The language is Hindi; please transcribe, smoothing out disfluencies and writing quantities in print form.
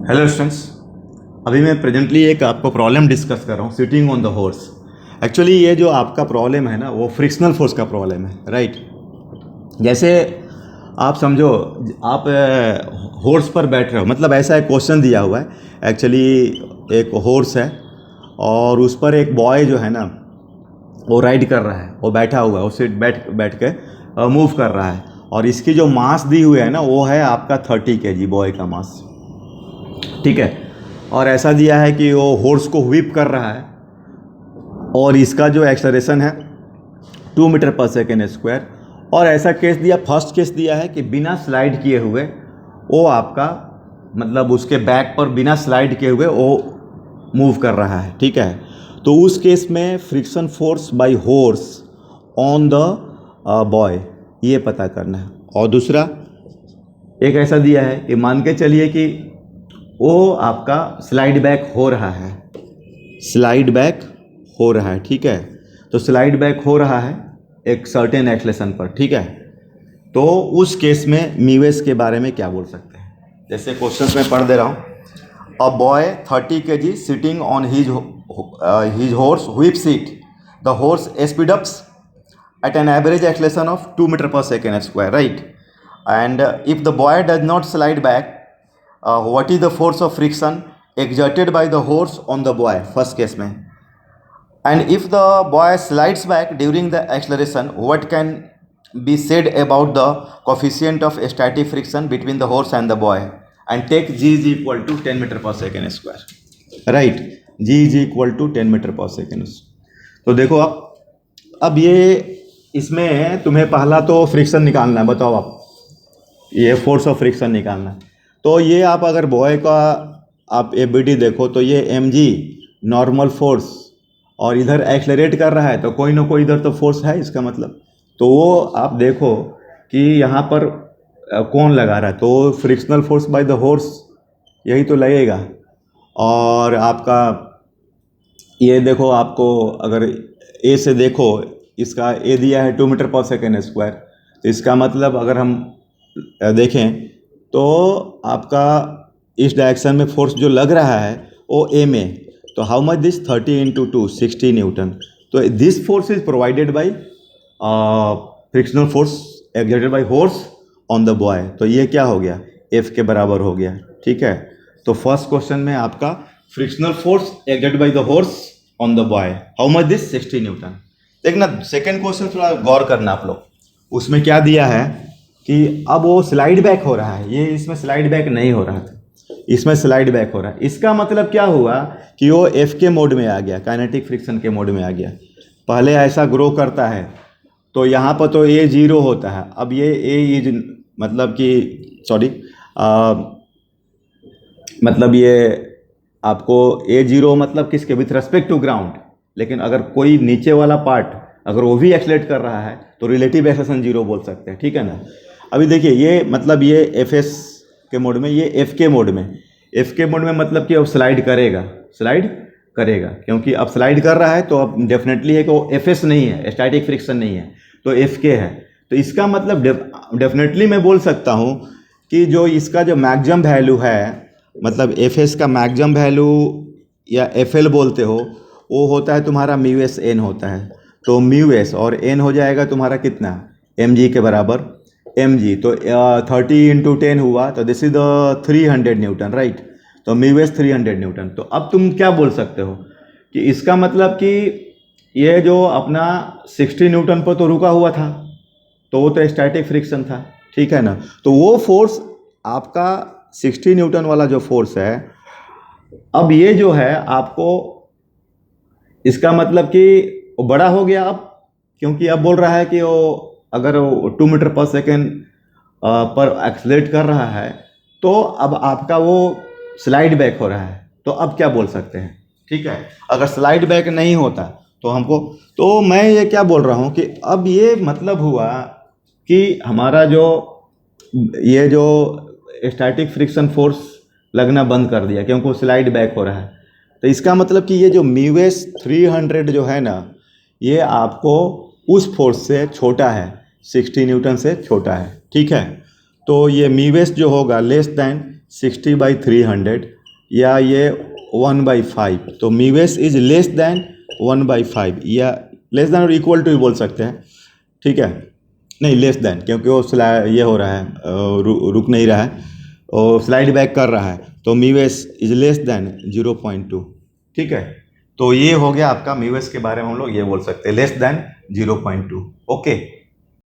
Hello students. अभी मैं प्रेजेंटली एक आपको प्रॉब्लम डिस्कस कर रहा हूँ, sitting on the horse. Actually ये जो आपका प्रॉब्लम है ना, वो फ्रिक्शनल फोर्स का प्रॉब्लम है, राइट। जैसे आप समझो, आप हॉर्स पर बैठ रहे हो, मतलब ऐसा एक क्वेश्चन दिया हुआ है। एक्चुअली एक हॉर्स है और उस पर एक बॉय जो है ना, वो राइड कर रहा है, वो बैठा हुआ है, वो सीट बैठ के मूव कर रहा है। और इसकी जो मास दी हुई है ना, वो है आपका 30 kg बॉय का मास, ठीक है। और ऐसा दिया है कि वो हॉर्स को व्हीप कर रहा है और इसका जो एक्सेलरेशन है 2 मीटर पर सेकेंड स्क्वायर। और ऐसा केस दिया, फर्स्ट केस दिया है कि बिना स्लाइड किए हुए वो आपका, मतलब उसके बैक पर बिना स्लाइड किए हुए वो मूव कर रहा है, ठीक है। तो उस केस में friction force by horse on the boy, ये पता करना है। और दूसरा एक ऐसा दिया है कि मान के चलिए कि वो आपका स्लाइड बैक हो रहा है, स्लाइड बैक हो रहा है, ठीक है। तो स्लाइड बैक हो रहा है एक सर्टेन एक्सेलरेशन पर, ठीक है। तो उस केस में म्यूएस के बारे में क्या बोल सकते हैं। जैसे क्वेश्चन में पढ़ दे रहा हूँ। A boy 30 kg sitting on his horse whip seat, the horse speed ups at an average acceleration of 2 meter per second square, right? And if the boy does not slide back, what is the force of friction exerted by the horse on the boy, first case में? And if the boy slides back during the acceleration, what can be said about the coefficient of static friction between the horse and the boy? And take g is equal to 10 meter per second square, right? g is equal to 10 meter per second. तो देखो अब ये इसमें तुम्हें पहला तो फ्रिक्शन निकालना है। बताओ आप, ये फोर्स ऑफ फ्रिक्शन निकालना है। तो ये आप अगर बॉय का आप एबीडी देखो तो ये mg नॉर्मल फोर्स, और इधर एक्सेलरेट कर रहा है तो कोई ना कोई इधर तो फोर्स है इसका मतलब। तो वो आप देखो कि यहाँ पर कौन लगा रहा है, तो frictional force by the horse यही तो लगेगा। और आपका ये देखो, आपको अगर ए से देखो, इसका ए दिया है 2 मीटर पर सेकेंड स्क्वायर। तो इसका मतलब अगर हम देखें तो आपका इस डायरेक्शन में फोर्स जो लग रहा है वो ए में, तो how much this 30 into 2 60 newton. तो this force is provided by frictional force exerted by horse on the boy. तो ये क्या हो गया, एफ के बराबर हो गया, ठीक है। तो फर्स्ट क्वेश्चन में आपका frictional force exerted by the horse on the boy, how much this 60 Newton. देखना सेकेंड क्वेश्चन थोड़ा गौर करना आप लोग। उसमें क्या दिया है कि अब वो स्लाइड बैक हो रहा है, ये इसमें स्लाइड बैक नहीं हो रहा था, इसमें स्लाइड बैक हो रहा है। इसका मतलब क्या हुआ कि वो एफ के मोड में आ गया, काइनेटिक फ्रिक्शन के मोड में आ गया। पहले ऐसा ग्रो करता है तो यहाँ पर तो ए जीरो होता है, अब ये ए इज मतलब कि सॉरी मतलब ये आपको ए जीरो मतलब किसके, विथ रेस्पेक्ट टू ग्राउंड। लेकिन अगर कोई नीचे वाला पार्ट अगर वो भी एक्सलेट कर रहा है तो रिलेटिव एक्सेलरेशन जीरो बोल सकते हैं, ठीक है ना। अभी देखिए ये मतलब ये एफ एस के मोड में, ये एफ के मोड में, एफ के मोड में मतलब कि अब स्लाइड करेगा, स्लाइड करेगा, क्योंकि अब स्लाइड कर रहा है तो अब डेफिनेटली है कि वो एफ एस नहीं है, स्टैटिक फ्रिक्शन नहीं है, तो एफ के है। तो इसका मतलब डेफिनेटली मैं बोल सकता हूँ कि जो इसका जो मैक्सिमम वैल्यू है, मतलब एफ एस का मैक्सिमम वैल्यू या एफ एल बोलते हो, वो होता है तुम्हारा म्यू एस एन होता है। तो म्यू एस और एन हो जाएगा तुम्हारा कितना, एम जी के बराबर एम जी। तो 30 इंटू 10 हुआ, तो this is the 300 Newton, right. तो म्यू एस 300 न्यूटन। तो अब तुम क्या बोल सकते हो कि इसका मतलब कि ये जो अपना 60 न्यूटन पर तो रुका हुआ था, तो वो तो स्टैटिक फ्रिक्शन था, ठीक है ना। तो वो फोर्स आपका 60 न्यूटन वाला जो फोर्स है, अब ये जो है आपको, इसका मतलब कि वो बड़ा हो गया अब, क्योंकि अब बोल रहा है कि वो अगर 2 मीटर पर सेकेंड पर एक्सलेट कर रहा है तो अब आपका वो स्लाइड बैक हो रहा है। तो अब क्या बोल सकते हैं, ठीक है। अगर स्लाइड बैक नहीं होता तो हमको, तो मैं ये क्या बोल रहा हूँ कि अब ये मतलब हुआ कि हमारा जो ये जो स्टैटिक फ्रिक्शन फोर्स लगना बंद कर दिया, क्योंकि वो स्लाइड बैक हो रहा है। तो इसका मतलब कि ये जो म्यू एस 300 जो है ना, ये आपको उस फोर्स से छोटा है, 60 न्यूटन से छोटा है, ठीक है। तो ये म्यू एस जो होगा लेस दैन 60/300 या ये 1/5, तो मीवेस इज लेस देन 1/5 या लेस देन और इक्वल टू ही बोल सकते हैं, ठीक है। नहीं लेस देन, क्योंकि वो ये हो रहा है, रुक नहीं रहा है और स्लाइड बैक कर रहा है, तो मीवेस इज लेस देन 0.2, ठीक है। तो ये हो गया आपका मीवेस के बारे में, हम लोग ये बोल सकते हैं लेस देन 0.2, ओके।